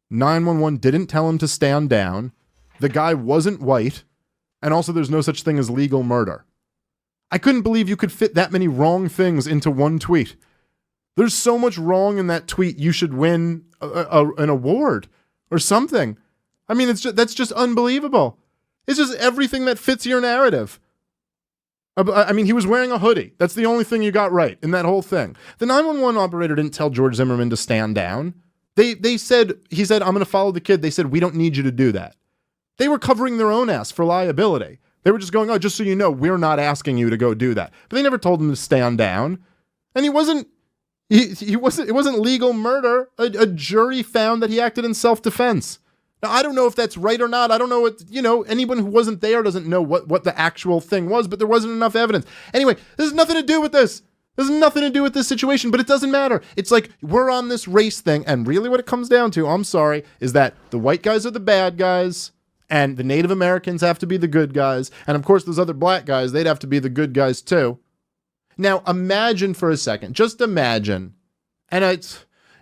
911 didn't tell him to stand down. The guy wasn't white. And also there's no such thing as legal murder. I couldn't believe you could fit that many wrong things into one tweet. There's so much wrong in that tweet, you should win an award or something. I mean, that's just unbelievable. It's just everything that fits your narrative. I mean, he was wearing a hoodie. That's the only thing you got right in that whole thing. The 911 operator didn't tell George Zimmerman to stand down. He said, I'm going to follow the kid. They said, we don't need you to do that. They were covering their own ass for liability. They were just going, oh, just so you know, we're not asking you to go do that. But they never told him to stand down. And it wasn't legal murder. A jury found that he acted in self-defense. Now, I don't know if that's right or not. I don't know what, anyone who wasn't there doesn't know what the actual thing was, but there wasn't enough evidence. Anyway, this has nothing to do with this. This has nothing to do with this situation, but it doesn't matter. It's like we're on this race thing, and really what it comes down to, I'm sorry, is that the white guys are the bad guys, and the Native Americans have to be the good guys, and of course those other black guys, they'd have to be the good guys too. Now, imagine for a second, just imagine, and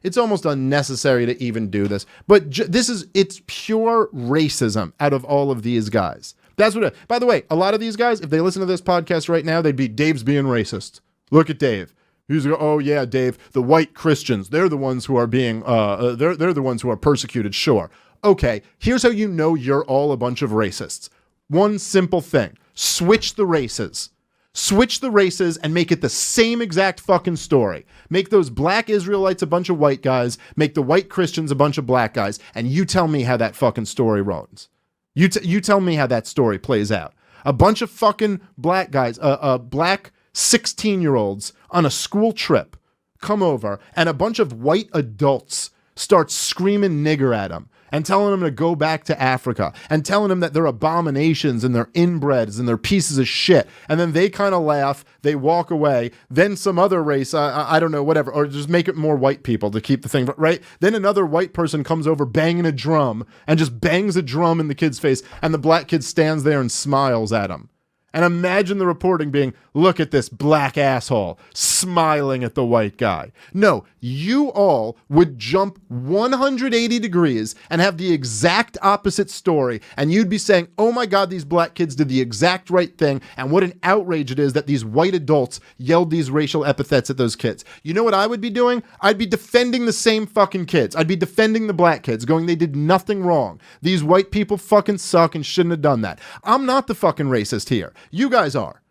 it's almost unnecessary to even do this, but it's pure racism out of all of these guys. That's what by the way, a lot of these guys, if they listen to this podcast right now, they'd be, Dave's being racist. Look at Dave. He's like, oh yeah, Dave, the white Christians, they're the ones who are being, they're the ones who are persecuted. Sure. Okay, here's how you know you're all a bunch of racists. One simple thing. Switch the races. Switch the races and make it the same exact fucking story. Make those black Israelites a bunch of white guys, make the white Christians a bunch of black guys, and you tell me how that fucking story runs. You tell me how that story plays out. A bunch of fucking black guys, black 16-year-olds on a school trip come over, and a bunch of white adults start screaming nigger at them and telling them to go back to Africa and telling them that they're abominations and they're inbreds and they're pieces of shit. And then they kind of laugh, they walk away. Then some other race, I don't know, whatever, or just make it more white people to keep the thing, right? Then another white person comes over banging a drum and just bangs a drum in the kid's face, and the black kid stands there and smiles at him. And imagine the reporting being, look at this black asshole smiling at the white guy. No, you all would jump 180 degrees and have the exact opposite story. And you'd be saying, oh my God, these black kids did the exact right thing. And what an outrage it is that these white adults yelled these racial epithets at those kids. You know what I would be doing? I'd be defending the same fucking kids. I'd be defending the black kids, going, they did nothing wrong. These white people fucking suck and shouldn't have done that. I'm not the fucking racist here. You guys are.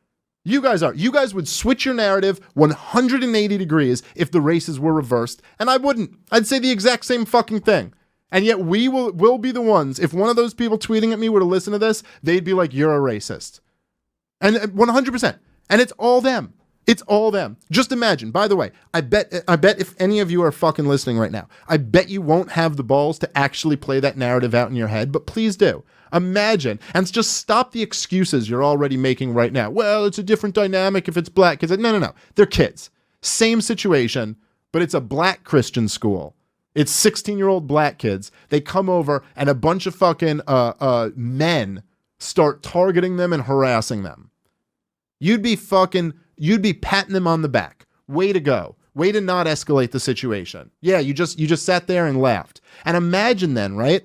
You guys are. You guys would switch your narrative 180 degrees if the races were reversed, and I wouldn't. I'd say the exact same fucking thing. And yet we will be the ones, if one of those people tweeting at me were to listen to this, they'd be like, you're a racist. And 100%. And it's all them. It's all them. Just imagine. By the way, I bet if any of you are fucking listening right now, I bet you won't have the balls to actually play that narrative out in your head, but please do. Imagine, and just stop the excuses you're already making right now. Well, it's a different dynamic if it's black kids. No. They're kids. Same situation, but it's a black Christian school. It's 16-year-old black kids. They come over and a bunch of fucking men start targeting them and harassing them. You'd be patting them on the back. Way to go. Way to not escalate the situation. Yeah, you just sat there and laughed. And imagine then, right?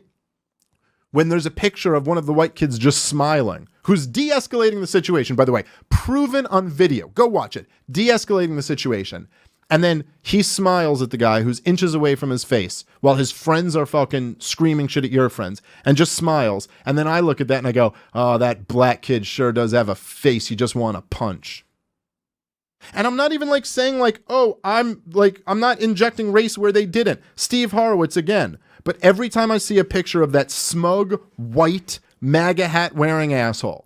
When there's a picture of one of the white kids just smiling, who's de-escalating the situation, by the way, proven on video. Go watch it. De-escalating the situation. And then he smiles at the guy who's inches away from his face while his friends are fucking screaming shit at your friends, and just smiles. And then I look at that and I go, oh, that black kid sure does have a face you just want to punch. And I'm not even like saying like, oh, I'm not injecting race where they didn't. Steve Horowitz again. But every time I see a picture of that smug, white, MAGA hat wearing asshole,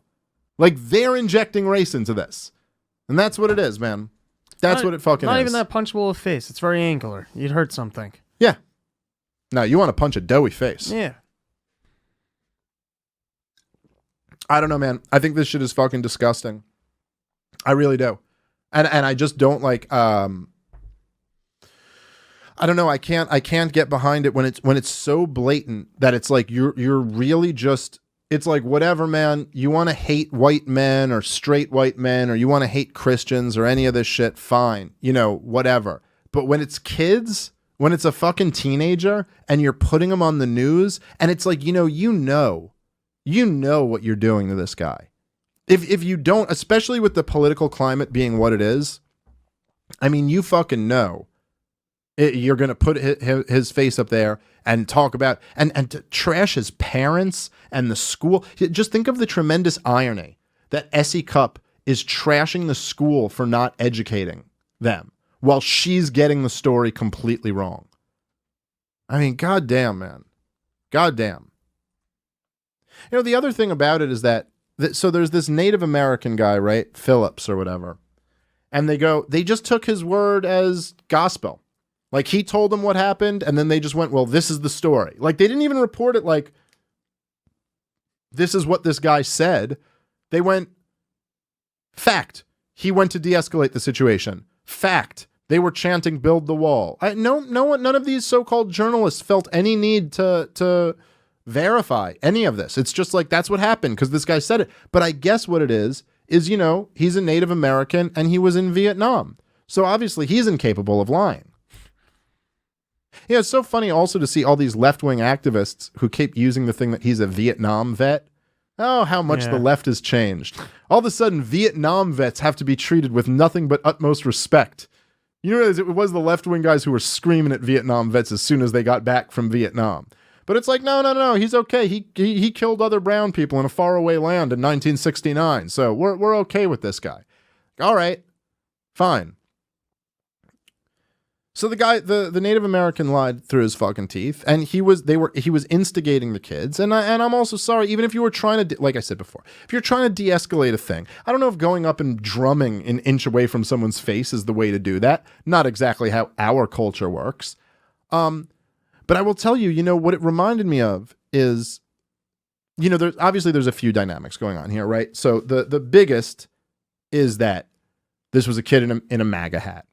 like they're injecting race into this. And that's what it is, man. That's what it fucking is. Not even that punchable face. It's very angular. You'd hurt something. Yeah. No, you want to punch a doughy face. Yeah. I don't know, man. I think this shit is fucking disgusting. I really do. And I just don't like, I don't know. I can't get behind it when it's so blatant that it's like you're really just, it's like, whatever, man, you want to hate white men or straight white men, or you want to hate Christians or any of this shit, fine, whatever. But when it's kids, when it's a fucking teenager and you're putting them on the news, and it's like, you know what you're doing to this guy. If you don't, especially with the political climate being what it is, I mean, you fucking know. You're going to put his face up there and talk about, and to trash his parents and the school. Just think of the tremendous irony that Essie Cupp is trashing the school for not educating them while she's getting the story completely wrong. I mean, goddamn, man. Goddamn. The other thing about it is that, so there's this Native American guy, right? Phillips or whatever. And they just took his word as gospel. Like, he told them what happened, and then they just went, well, this is the story. Like, they didn't even report it like, this is what this guy said. They went, fact, he went to de-escalate the situation. Fact, they were chanting, build the wall. None of these so-called journalists felt any need to verify any of this. It's just like, that's what happened, because this guy said it. But I guess what it is, he's a Native American, and he was in Vietnam. So obviously, he's incapable of lying. Yeah, it's so funny also to see all these left-wing activists who keep using the thing that he's a Vietnam vet. Oh, how much the left has changed. All of a sudden, Vietnam vets have to be treated with nothing but utmost respect. You realize it was the left-wing guys who were screaming at Vietnam vets as soon as they got back from Vietnam. But it's like, no, he's okay. He killed other brown people in a faraway land in 1969, so we're okay with this guy. All right, fine. So the guy, the Native American lied through his fucking teeth, and he was instigating the kids. And I'm also sorry, even if you were trying to, like I said before, if you're trying to de-escalate a thing, I don't know if going up and drumming an inch away from someone's face is the way to do that. Not exactly how our culture works. But I will tell you, what it reminded me of is, there's a few dynamics going on here, right? So the biggest is that this was a kid in a MAGA hat.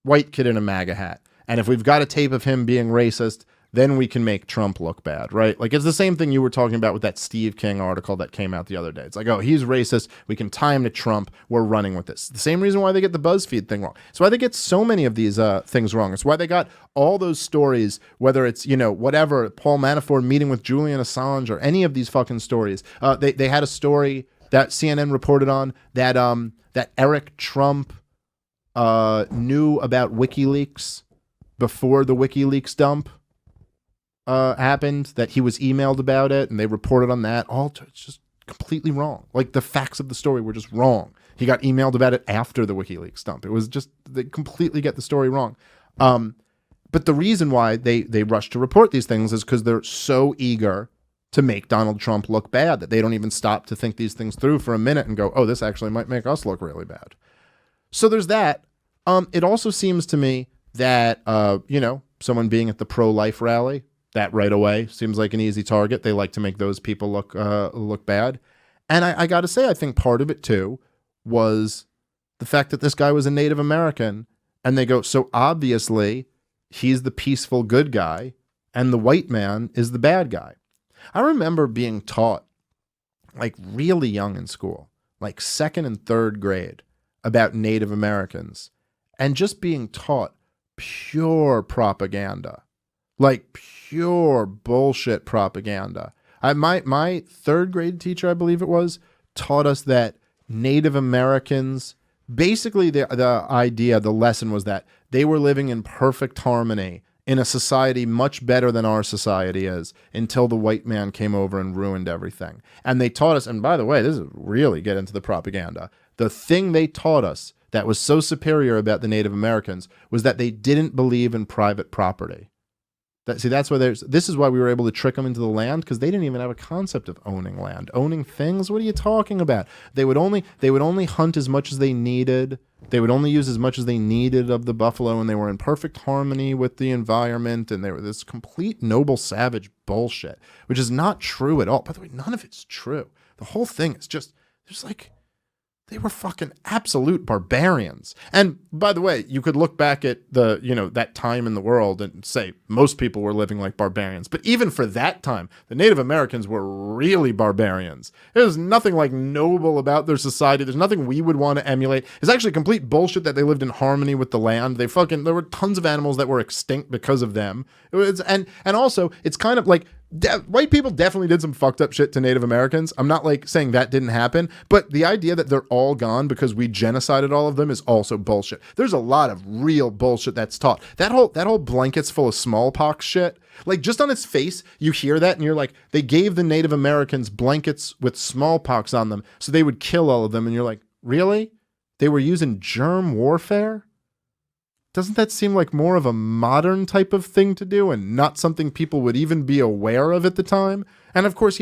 White kid in a MAGA hat. And if we've got a tape of him being racist, then we can make Trump look bad, right? Like, it's the same thing you were talking about with that Steve King article that came out the other day. It's like, oh, he's racist. We can tie him to Trump. We're running with this. The same reason why they get the BuzzFeed thing wrong. It's why they get so many of these things wrong. It's why they got all those stories, whether it's, whatever, Paul Manafort meeting with Julian Assange or any of these fucking stories. They had a story that CNN reported on that Eric Trump knew about WikiLeaks before the WikiLeaks dump happened, that he was emailed about it, and they reported on that. It's just completely wrong. Like, the facts of the story were just wrong. He got emailed about it after the WikiLeaks dump. It was just, they completely get the story wrong. But the reason why they rush to report these things is because they're so eager to make Donald Trump look bad that they don't even stop to think these things through for a minute and go, oh, this actually might make us look really bad. So there's that. It also seems to me that, someone being at the pro-life rally, that right away seems like an easy target. They like to make those people look bad. And I got to say, I think part of it, too, was the fact that this guy was a Native American. And they go, so obviously he's the peaceful good guy and the white man is the bad guy. I remember being taught, like really young in school, like second and third grade, about Native Americans. And just being taught pure propaganda, like pure bullshit propaganda. My third grade teacher, I believe it was, taught us that Native Americans, basically the idea, the lesson was that they were living in perfect harmony in a society much better than our society is until the white man came over and ruined everything. And they taught us, and by the way, this is really get into the propaganda. The thing they taught us that was so superior about the Native Americans was that they didn't believe in private property. That's why this is why we were able to trick them into the land, because they didn't even have a concept of owning land, owning things. What are you talking about? They would only hunt as much as they needed. They would only use as much as they needed of the buffalo, and they were in perfect harmony with the environment, and they were this complete noble savage bullshit, which is not true at all. By the way, none of it's true. The whole thing is just like, they were fucking absolute barbarians. And by the way, you could look back at that time in the world and say most people were living like barbarians. But even for that time, the Native Americans were really barbarians. There's nothing like noble about their society. There's nothing we would want to emulate. It's actually complete bullshit that they lived in harmony with the land. There were tons of animals that were extinct because of them. And also, it's kind of like, white people definitely did some fucked up shit to Native Americans. I'm not like saying that didn't happen, but the idea that they're all gone because we genocided all of them is also bullshit. There's a lot of real bullshit that's taught. That whole blankets full of smallpox shit, like just on its face, you hear that and you're like, they gave the Native Americans blankets with smallpox on them so they would kill all of them. And you're like, really? They were using germ warfare? Doesn't that seem like more of a modern type of thing to do and not something people would even be aware of at the time? And of course,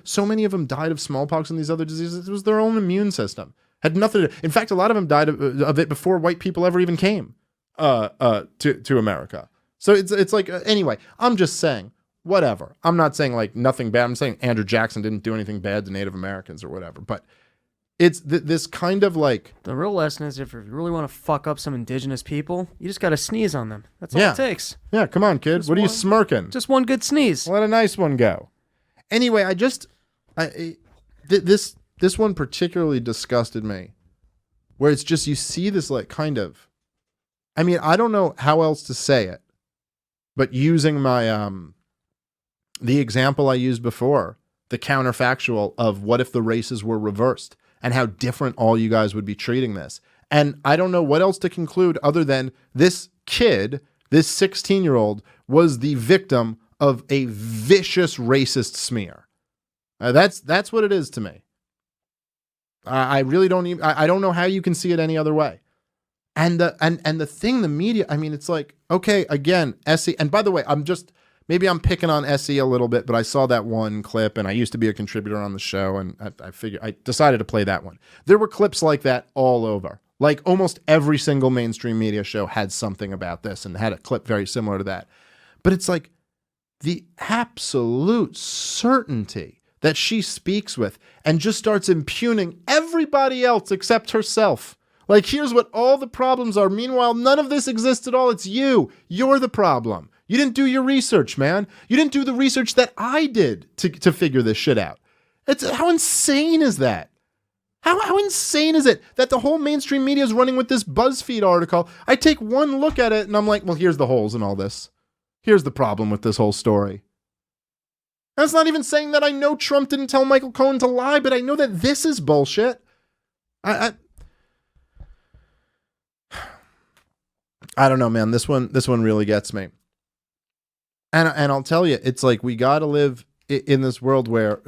so many of them died of smallpox and these other diseases. It was their own immune system. Had nothing to, in fact, a lot of them died of it before white people ever even came to America. So it's like, anyway, I'm just saying, whatever. I'm not saying like nothing bad. I'm saying Andrew Jackson didn't do anything bad to Native Americans or whatever, but it's this kind of like... The real lesson is if you really want to fuck up some indigenous people, you just got to sneeze on them. That's all it takes. Yeah, come on, kid. What are you smirking? Just one good sneeze. Let a nice one go. Anyway, this one particularly disgusted me, where it's just, you see this like kind of... I mean, I don't know how else to say it, but using my... the example I used before, the counterfactual of what if the races were reversed, and how different all you guys would be treating this. And I don't know what else to conclude other than this kid, this 16-year-old, was the victim of a vicious racist smear. That's what it is to me. I really don't even, I don't know how you can see it any other way. And the thing, the media, I mean, it's like, okay, again, Essie, and by the way, maybe I'm picking on Essie a little bit, but I saw that one clip, and I used to be a contributor on the show, and I decided to play that one. There were clips like that all over. Like almost every single mainstream media show had something about this and had a clip very similar to that. But it's like the absolute certainty that she speaks with and just starts impugning everybody else except herself. Like, here's what all the problems are. Meanwhile, none of this exists at all. It's you. You're the problem. You didn't do your research, man. You didn't do the research that I did to figure this shit out. How insane is that? How insane is it that the whole mainstream media is running with this BuzzFeed article? I take one look at it and I'm like, well, here's the holes in all this. Here's the problem with this whole story. That's not even saying that I know Trump didn't tell Michael Cohen to lie, but I know that this is bullshit. I don't know, man. This one really gets me. And I'll tell you, it's like we got to live in this world where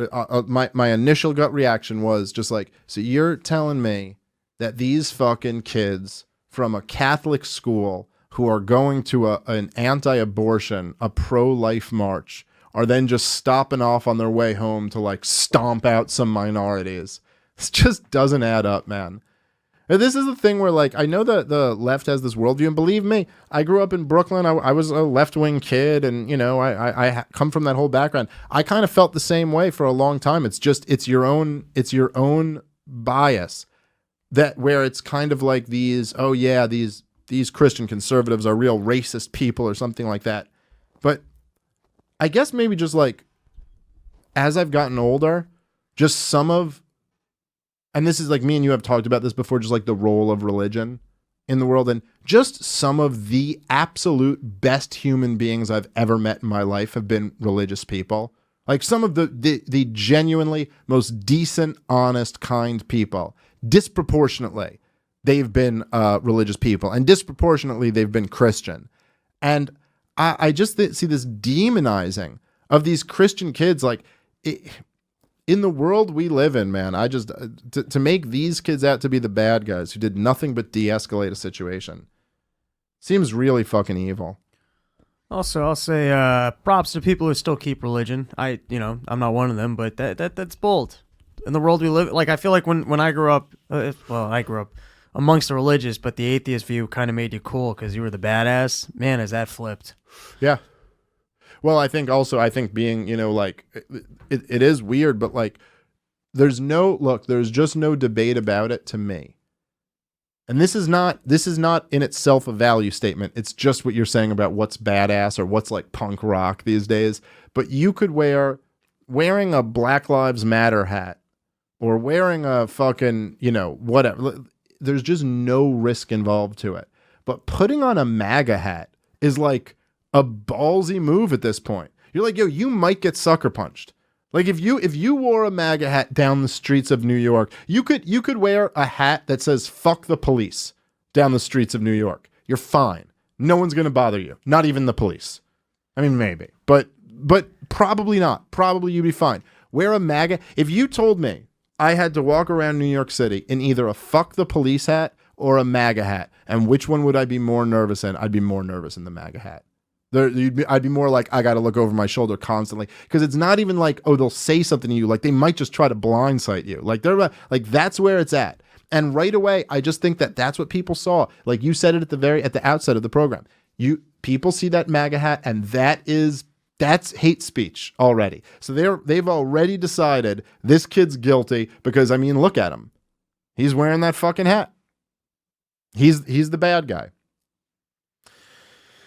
my initial gut reaction was just like, so you're telling me that these fucking kids from a Catholic school who are going to an anti-abortion, a pro-life march, are then just stopping off on their way home to like stomp out some minorities? This just doesn't add up, man. This is the thing where, like, I know that the left has this worldview, and believe me, I grew up in Brooklyn. I was a left-wing kid, and, you know, I come from that whole background. I kind of felt the same way for a long time. It's just, it's your own bias that where it's kind of like these Christian conservatives are real racist people or something like that. But I guess maybe just like, as I've gotten older, just some of, and this is like me and you have talked about this before, just like the role of religion in the world, and just some of the absolute best human beings I've ever met in my life have been religious people. Like some of the genuinely most decent, honest, kind people, disproportionately, they've been religious people, and disproportionately, they've been Christian. And I just see this demonizing of these Christian kids, like, in the world we live in, man. I just to make these kids out to be the bad guys who did nothing but de-escalate a situation seems really fucking evil. Also, I'll say props to people who still keep religion. I'm not one of them, but that's bold. In the world we live, like, I feel like when I grew up, I grew up amongst the religious, but the atheist view kind of made you cool because you were the badass. Man, has that flipped? Yeah. Well, I think being, like, it is weird, but like, there's just no debate about it to me. And this is not in itself a value statement. It's just what you're saying about what's badass or what's like punk rock these days. But you could wearing a Black Lives Matter hat or wearing a fucking, whatever. There's just no risk involved to it. But putting on a MAGA hat is like a ballsy move at this point. You're like, yo, you might get sucker punched. Like if you wore a MAGA hat down the streets of New York, you could wear a hat that says "fuck the police" down the streets of New York. You're fine. No one's gonna bother you. Not even the police. I mean, maybe, but probably not. Probably you'd be fine. Wear a MAGA. If you told me I had to walk around New York City in either a "fuck the police" hat or a MAGA hat, and which one would I be more nervous in? I'd be more nervous in the MAGA hat. I'd be more like, I got to look over my shoulder constantly, because it's not even like, oh, they'll say something to you. Like, they might just try to blindside you. Like, that's where it's at. And right away, I just think that that's what people saw. Like you said it at the outset of the program. People see that MAGA hat, and that's hate speech already. So they've already decided this kid's guilty because, I mean, look at him. He's wearing that fucking hat. He's the bad guy.